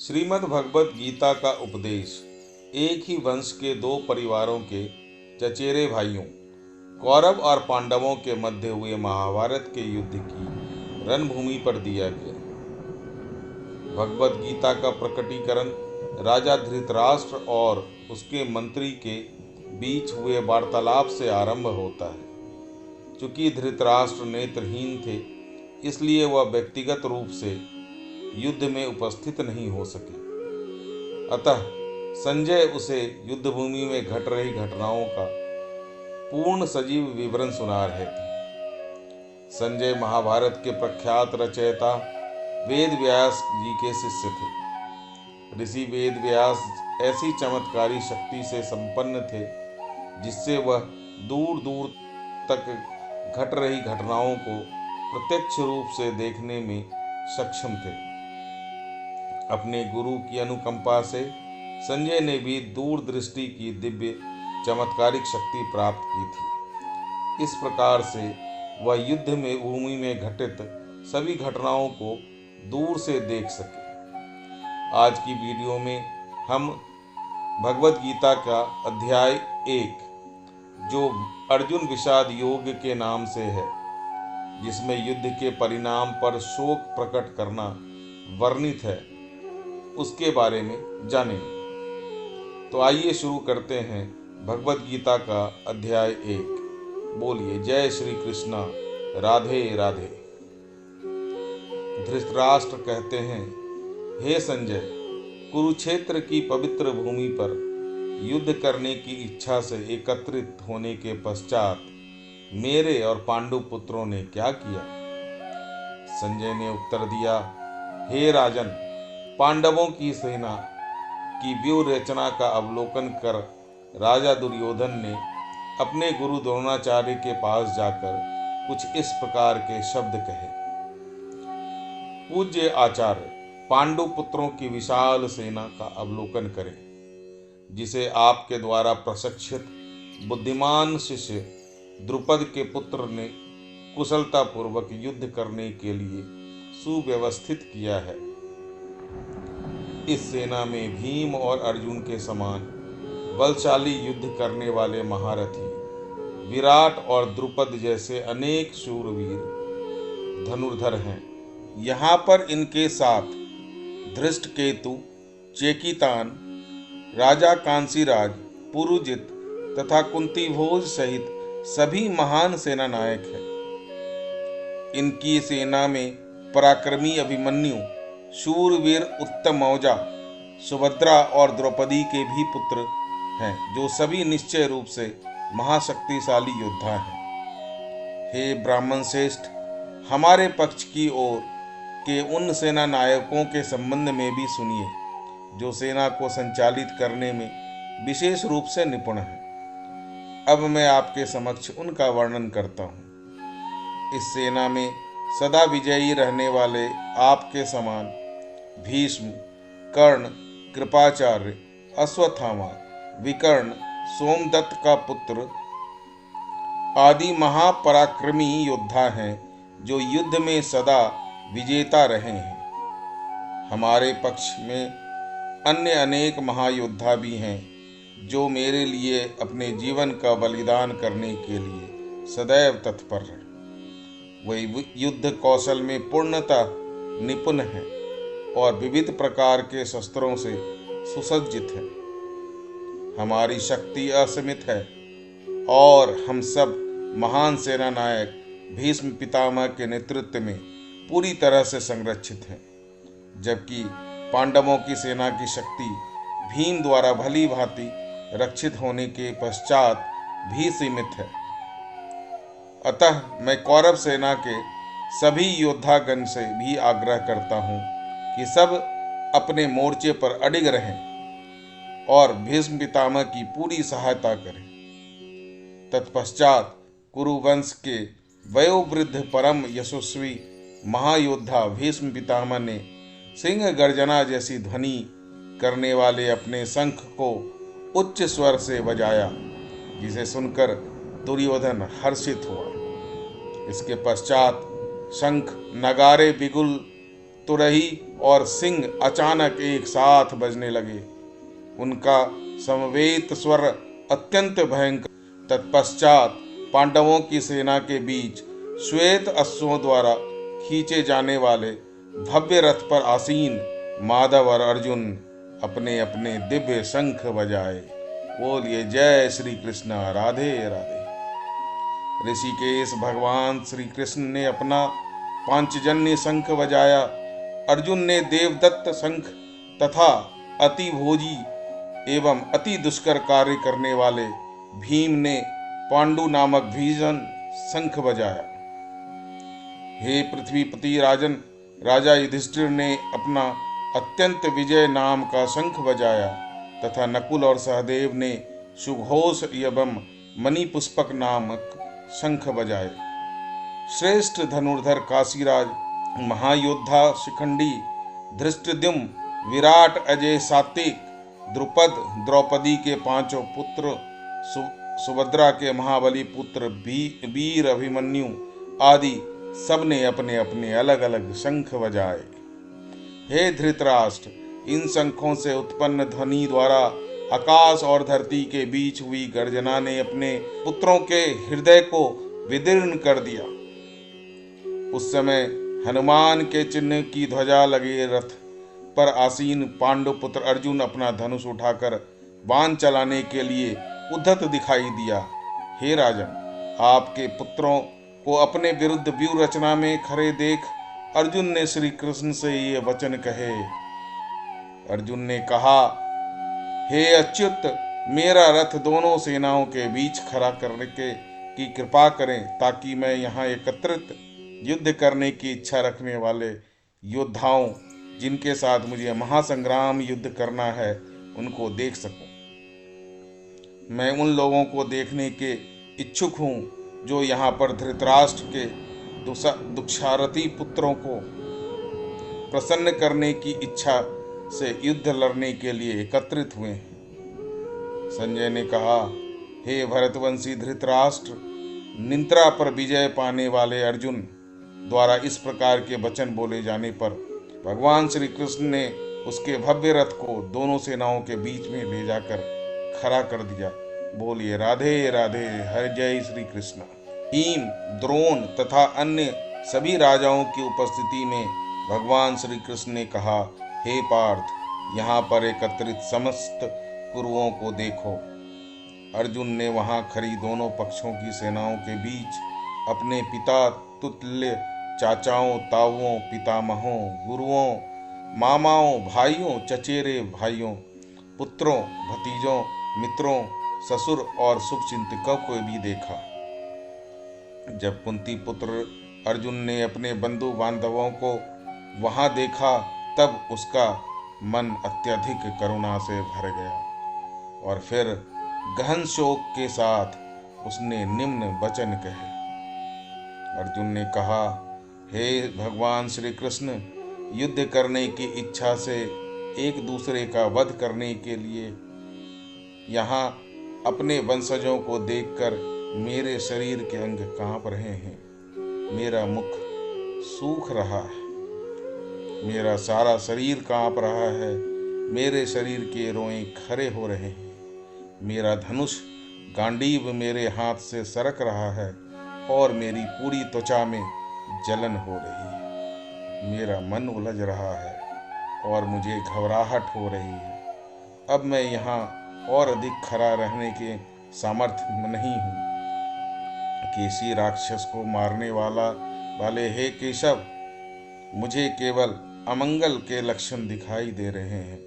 श्रीमद् भगवत गीता का उपदेश एक ही वंश के दो परिवारों के चचेरे भाइयों कौरव और पांडवों के मध्य हुए महाभारत के युद्ध की रणभूमि पर दिया गया। भगवत गीता का प्रकटीकरण राजा धृतराष्ट्र और उसके मंत्री के बीच हुए वार्तालाप से आरंभ होता है। चूंकि धृतराष्ट्र नेत्रहीन थे, इसलिए वह व्यक्तिगत रूप से युद्ध में उपस्थित नहीं हो सके। अतः संजय उसे युद्धभूमि में घट रही घटनाओं का पूर्ण सजीव विवरण सुना रहे थे। संजय महाभारत के प्रख्यात रचयिता वेद व्यास जी के शिष्य थे। ऋषि वेद व्यास ऐसी चमत्कारी शक्ति से संपन्न थे जिससे वह दूर दूर तक घट रही घटनाओं को प्रत्यक्ष रूप से देखने में सक्षम थे। अपने गुरु की अनुकंपा से संजय ने भी दूरदृष्टि की दिव्य चमत्कारिक शक्ति प्राप्त की थी। इस प्रकार से वह युद्ध में भूमि में घटित सभी घटनाओं को दूर से देख सके। आज की वीडियो में हम भगवत गीता का अध्याय 1, जो अर्जुन विषाद योग के नाम से है, जिसमें युद्ध के परिणाम पर शोक प्रकट करना वर्णित है, उसके बारे में जानेंगे। तो आइए शुरू करते हैं भगवत गीता का अध्याय 1। बोलिए जय श्री कृष्णा, राधे राधे। धृतराष्ट्र कहते हैं, हे संजय, कुरुक्षेत्र की पवित्र भूमि पर युद्ध करने की इच्छा से एकत्रित होने के पश्चात मेरे और पांडु पुत्रों ने क्या किया? संजय ने उत्तर दिया, हे राजन, पांडवों की सेना की व्यूह रचना का अवलोकन कर राजा दुर्योधन ने अपने गुरु द्रोणाचार्य के पास जाकर कुछ इस प्रकार के शब्द कहे। पूज्य आचार्य, पांडु पुत्रों की विशाल सेना का अवलोकन करें, जिसे आपके द्वारा प्रशिक्षित बुद्धिमान शिष्य द्रुपद के पुत्र ने कुशलतापूर्वक युद्ध करने के लिए सुव्यवस्थित किया है। इस सेना में भीम और अर्जुन के समान बलशाली युद्ध करने वाले महारथी, विराट और द्रुपद जैसे अनेक शूरवीर धनुर्धर हैं। यहाँ पर इनके साथ धृष्टकेतु, चेकितान, राजा कांसीराज, पुरुजित तथा कुंतीभोज सहित सभी महान सेना नायक हैं। इनकी सेना में पराक्रमी अभिमन्यु, शूरवीर उत्तमौजा, सुभद्रा और द्रौपदी के भी पुत्र हैं, जो सभी निश्चय रूप से महाशक्तिशाली योद्धा हैं। हे ब्राह्मण श्रेष्ठ, हमारे पक्ष की ओर के उन सेना नायकों के संबंध में भी सुनिए, जो सेना को संचालित करने में विशेष रूप से निपुण हैं। अब मैं आपके समक्ष उनका वर्णन करता हूँ। इस सेना में सदा विजयी रहने वाले आपके समान भीष्म, कर्ण, कृपाचार्य, अश्वत्थामा, विकर्ण, सोमदत्त का पुत्र आदि महापराक्रमी योद्धा हैं, जो युद्ध में सदा विजेता रहे हैं। हमारे पक्ष में अन्य अनेक महायोद्धा भी हैं, जो मेरे लिए अपने जीवन का बलिदान करने के लिए सदैव तत्पर हैं। वे युद्ध कौशल में पूर्णतः निपुण हैं और विविध प्रकार के शस्त्रों से सुसज्जित हैं। हमारी शक्ति असीमित है और हम सब महान सेना नायक भीष्म पितामह के नेतृत्व में पूरी तरह से संरक्षित हैं, जबकि पांडवों की सेना की शक्ति भीम द्वारा भली भांति रक्षित होने के पश्चात भी सीमित है। अतः मैं कौरव सेना के सभी योद्धागण से भी आग्रह करता हूँ कि सब अपने मोर्चे पर अडिग रहें और भीष्म पितामह की पूरी सहायता करें। तत्पश्चात कुरुवंश के वयोवृद्ध परम यशस्वी महायोद्धा भीष्म पितामह ने सिंह गर्जना जैसी ध्वनि करने वाले अपने शंख को उच्च स्वर से बजाया, जिसे सुनकर दुर्योधन हर्षित हुआ। इसके पश्चात शंख, नगारे, बिगुल, तुरही और सिंह अचानक एक साथ बजने लगे। उनका समवेत स्वर अत्यंत भयंकर। तत्पश्चात पांडवों की सेना के बीच श्वेत अश्वों द्वारा खींचे जाने वाले भव्य रथ पर आसीन माधव और अर्जुन अपने अपने दिव्य शंख बजाए। बोलिए जय श्री कृष्ण, राधे राधे। ऋषिकेश भगवान श्री कृष्ण ने अपना पांचजन्य शंख बजाया। अर्जुन ने देवदत्त शंख तथा अति भोजी एवं अति दुष्कर कार्य करने वाले भीम ने पांडु नामक भीषण शंख बजाया। हे पृथ्वीपति राजन, राजा युधिष्ठिर ने अपना अत्यंत विजय नाम का शंख बजाया तथा नकुल और सहदेव ने सुघोष एवं मणिपुष्पक नामक शंख बजाए। श्रेष्ठ धनुर्धर काशीराज, महायोद्धा शिखंडी, धृष्टद्युम्न, विराट, अजय, सात्विक, द्रुपद, द्रौपदी के पांचों पुत्र, सुभद्रा के महाबली पुत्र वीर अभिमन्यु आदि सबने अपने अपने अलग अलग शंख बजाए। हे धृतराष्ट्र, इन शंखों से उत्पन्न ध्वनि द्वारा आकाश और धरती के बीच हुई गर्जना ने अपने पुत्रों के हृदय को विदीर्ण कर दिया। उस समय हनुमान के चिन्ह की ध्वजा लगे रथ पर आसीन पांडु पुत्र अर्जुन अपना धनुष उठाकर बाण चलाने के लिए उद्धत दिखाई दिया। हे राजन, आपके पुत्रों को अपने विरुद्ध व्यूह रचना में खड़े देख अर्जुन ने श्री कृष्ण से ये वचन कहे। अर्जुन ने कहा, हे अच्युत, मेरा रथ दोनों सेनाओं के बीच खड़ा करने की कृपा करें ताकि मैं यहाँ एकत्रित युद्ध करने की इच्छा रखने वाले योद्धाओं, जिनके साथ मुझे महासंग्राम युद्ध करना है, उनको देख सकूं। मैं उन लोगों को देखने के इच्छुक हूं जो यहाँ पर धृतराष्ट्र के दुःसारथी पुत्रों को प्रसन्न करने की इच्छा से युद्ध लड़ने के लिए एकत्रित हुए हैं। संजय ने कहा, हे भरतवंशी धृतराष्ट्र, निंत्रा पर विजय पाने वाले अर्जुन द्वारा इस प्रकार के वचन बोले जाने पर भगवान श्री कृष्ण ने उसके भव्य रथ को दोनों सेनाओं के बीच में ले जाकर खड़ा कर दिया। बोलिए राधे राधे, हर जय श्री कृष्ण। भीम, द्रोण तथा अन्य सभी राजाओं की उपस्थिति में भगवान श्री कृष्ण ने कहा, हे पार्थ, यहाँ पर एकत्रित समस्त कुरुओं को देखो। अर्जुन ने वहां खड़ी दोनों पक्षों की सेनाओं के बीच अपने पिता तुल्य चाचाओं, ताऊओं, पितामहों, गुरुओं, मामाओं, भाइयों, चचेरे भाइयों, पुत्रों, भतीजों, मित्रों, ससुर और शुभचिंतकों को भी देखा। जब कुंती पुत्र अर्जुन ने अपने बंधु बांधवों को वहां देखा तब उसका मन अत्यधिक करुणा से भर गया और फिर गहन शोक के साथ उसने निम्न वचन कहे। अर्जुन ने कहा, हे भगवान श्री कृष्ण, युद्ध करने की इच्छा से एक दूसरे का वध करने के लिए यहाँ अपने वंशजों को देखकर मेरे शरीर के अंग कांप रहे हैं। मेरा मुख सूख रहा है, मेरा सारा शरीर कांप रहा है, मेरे शरीर के रोए खड़े हो रहे हैं, मेरा धनुष गांडीव मेरे हाथ से सरक रहा है और मेरी पूरी त्वचा में जलन हो रही है। मेरा मन उलझ रहा है और मुझे घबराहट हो रही है। अब मैं यहाँ और अधिक खड़ा रहने के सामर्थ्य में नहीं हूँ। केसी राक्षस को मारने वाले हे केशव, मुझे केवल अमंगल के लक्षण दिखाई दे रहे हैं।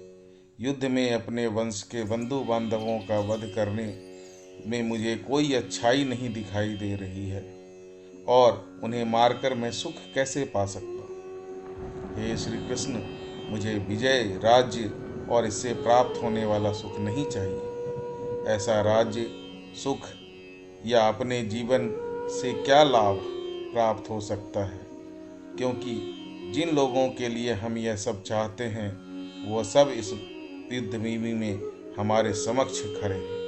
युद्ध में अपने वंश के बंधु बांधवों का वध करने में मुझे कोई अच्छाई नहीं दिखाई दे रही है और उन्हें मारकर मैं सुख कैसे पा सकता। हे श्री कृष्ण, मुझे विजय, राज्य और इससे प्राप्त होने वाला सुख नहीं चाहिए। ऐसा राज्य, सुख या अपने जीवन से क्या लाभ प्राप्त हो सकता है, क्योंकि जिन लोगों के लिए हम यह सब चाहते हैं वो सब इस युद्ध भूमि में हमारे समक्ष खड़े हैं।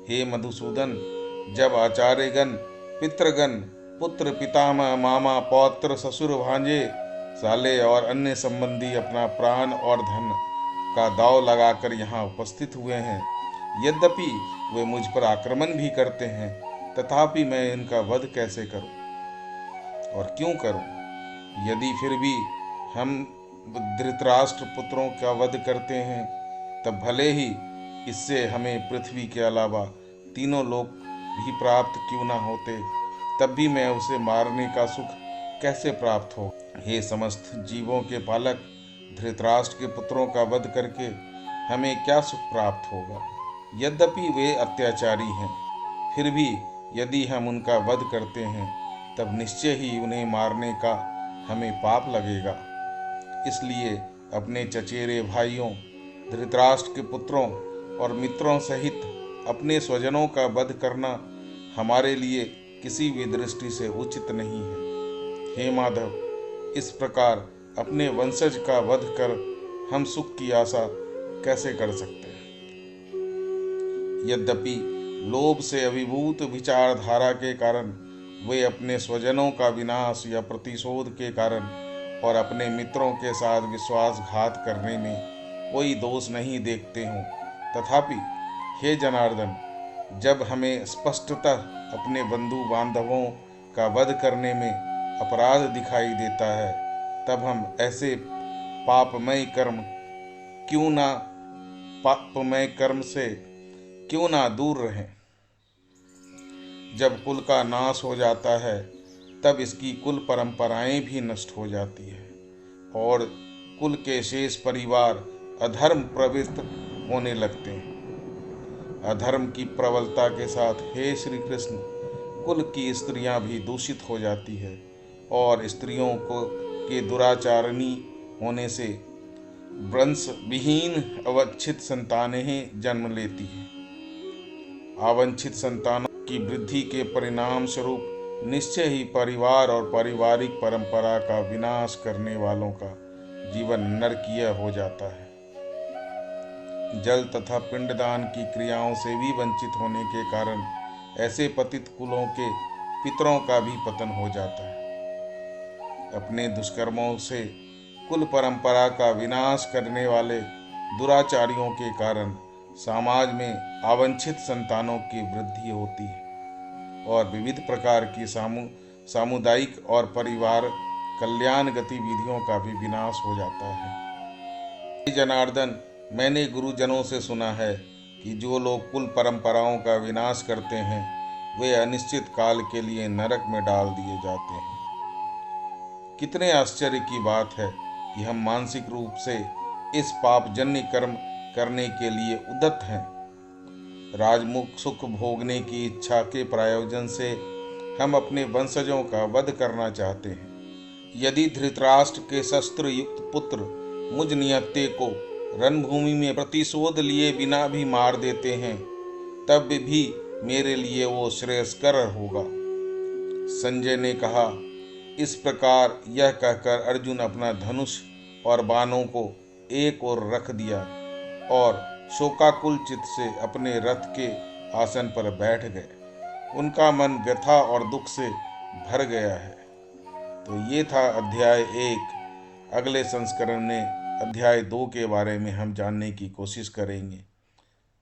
हे मधुसूदन, जब आचार्यगण, पितृगण, पुत्र, पितामह, मामा, पौत्र, ससुर, भांजे, साले और अन्य संबंधी अपना प्राण और धन का दांव लगाकर यहाँ उपस्थित हुए हैं। यद्यपि वे मुझ पर आक्रमण भी करते हैं, तथापि मैं इनका वध कैसे करूं और क्यों करूं? यदि फिर भी हम धृतराष्ट्र पुत्रों का वध करते हैं, तब भले ही इससे हमें पृथ्वी के अलावा तीनों लोक भी प्राप्त क्यों ना होते, तब भी मैं उसे मारने का सुख कैसे प्राप्त हो? हे समस्त जीवों के पालक, धृतराष्ट्र के पुत्रों का वध करके हमें क्या सुख प्राप्त होगा? यद्यपि वे अत्याचारी हैं, फिर भी यदि हम उनका वध करते हैं, तब निश्चय ही उन्हें मारने का हमें पाप लगेगा। इसलिए अपने चचेरे भाइयों, धृतराष्ट्र के पुत्रों और मित्रों सहित अपने स्वजनों का वध करना हमारे लिए किसी भी दृष्टि से उचित नहीं है। हे माधव, इस प्रकार अपने वंशज का वध कर हम सुख की आशा कैसे कर सकते हैं? यद्यपि लोभ से अभिभूत विचारधारा के कारण वे अपने स्वजनों का विनाश या प्रतिशोध के कारण और अपने मित्रों के साथ विश्वासघात करने में कोई दोष नहीं देखते हों, तथापि हे जनार्दन, जब हमें स्पष्टतः अपने बंधु बांधवों का वध करने में अपराध दिखाई देता है, तब हम ऐसे पापमय कर्म से क्यों ना दूर रहें? जब कुल का नाश हो जाता है, तब इसकी कुल परंपराएं भी नष्ट हो जाती है और कुल के शेष परिवार अधर्म प्रवृत्त होने लगते हैं। अधर्म की प्रबलता के साथ हे श्री कृष्ण, कुल की स्त्रियां भी दूषित हो जाती है और स्त्रियों के दुराचारणी होने से वंश विहीन अवांछित संतानें जन्म लेती हैं। अवांछित संतानों की वृद्धि के परिणाम स्वरूप निश्चय ही परिवार और पारिवारिक परंपरा का विनाश करने वालों का जीवन नरकीय हो जाता है। जल तथा पिंडदान की क्रियाओं से भी वंचित होने के कारण ऐसे पतित कुलों के पितरों का भी पतन हो जाता है। अपने दुष्कर्मों से कुल परंपरा का विनाश करने वाले दुराचारियों के कारण समाज में अवांछित संतानों की वृद्धि होती है और विविध प्रकार की सामुदायिक और परिवार कल्याण गतिविधियों का भी विनाश हो जाता है। जनार्दन, मैंने गुरुजनों से सुना है कि जो लोग कुल परंपराओं का विनाश करते हैं, वे अनिश्चित काल के लिए नरक में डाल दिए जाते हैं। कितने आश्चर्य की बात है कि हम मानसिक रूप से इस पापजन्य कर्म करने के लिए उद्यत हैं। राजमुख सुख भोगने की इच्छा के प्रयोजन से हम अपने वंशजों का वध करना चाहते हैं। यदि धृतराष्ट्र के शस्त्र युक्त पुत्र मुझ नियत्ते को रणभूमि में प्रतिशोध लिए बिना भी मार देते हैं, तब भी मेरे लिए वो श्रेयस्कर होगा। संजय ने कहा। इस प्रकार यह कहकर अर्जुन अपना धनुष और बाणों को एक ओर रख दिया और शोकाकुल चित्त से अपने रथ के आसन पर बैठ गए। उनका मन व्यथा और दुख से भर गया है। तो ये था अध्याय 1। अगले संस्करण में अध्याय 2 के बारे में हम जानने की कोशिश करेंगे।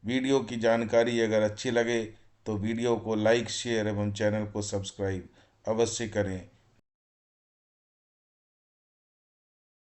वीडियो की जानकारी अगर अच्छी लगे तो वीडियो को लाइक, शेयर एवं चैनल को सब्सक्राइब अवश्य करें।